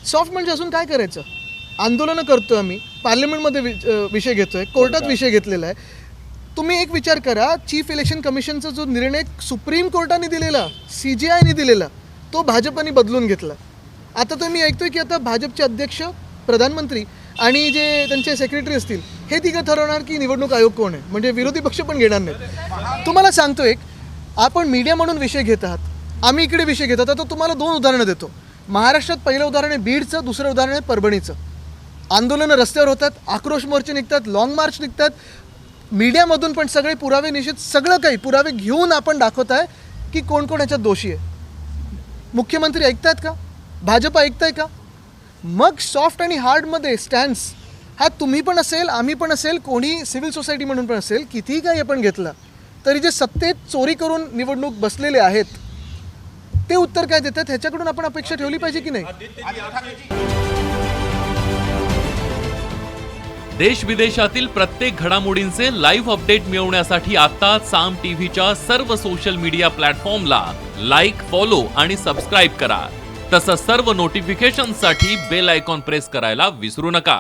Soft म्हणजे अजून काय करायचं? आंदोलनं करतोय आम्ही, पार्लमेंटमध्ये विषय घेतोय, कोर्टात विषय घेतलेला आहे. तुम्ही एक विचार करा, चीफ इलेक्शन कमिशनचा जो निर्णय सुप्रीम कोर्टाने दिलेला, CGIने दिलेला, तो भाजपने बदलून घेतला. आता तर मी ऐकतोय की आता भाजपचे अध्यक्ष, प्रधानमंत्री आणि जे त्यांचे सेक्रेटरी असतील हे तिघं ठरवणार की निवडणूक आयोग कोण आहे. म्हणजे विरोधी पक्ष पण घेणार नाहीत. तुम्हाला सांगतो एक, आपण मीडिया म्हणून विषय घेत आहात, आम्ही इकडे विषय घेत आहात. आता तुम्हाला 2 उदाहरणं देतो. महाराष्ट्रात पहिलं उदाहरण आहे बीडचं, दुसरं उदाहरण आहे परभणीचं. आंदोलनं रस्त्यावर होतात, आक्रोश मोर्चे निघतात, लाँग मार्च निघतात. मीडियामधून पण सगळे पुरावे निश्चित, सगळं काही पुरावे घेऊन आपण दाखवत आहे की कोण कोण याच्यात दोषी आहे. मुख्यमंत्री ऐकतायत का? भाजप ऐकताय का? मग सॉफ्ट आणि हार्डमध्ये स्टॅन्स हा तुम्ही पण असेल, आम्ही पण असेल, कोणी सिव्हिल सोसायटी म्हणून पण असेल, कितीही काही आपण घेतलं तरी जे सत्तेत चोरी करून निवडणूक बसलेले आहेत ते उत्तर काय देतात ह्याच्याकडून आपण अपेक्षा ठेवली पाहिजे की नाही? देश विदेशातील प्रत्येक घडामोडींचे लाईव्ह अपडेट मिळवण्यासाठी आता साम टीव्हीच्या सर्व सोशल मीडिया प्लॅटफॉर्मला लाईक, फॉलो आणि सबस्क्राईब करा. तसंच सर्व नोटिफिकेशनसाठी बेल आयकॉन प्रेस करायला विसरू नका.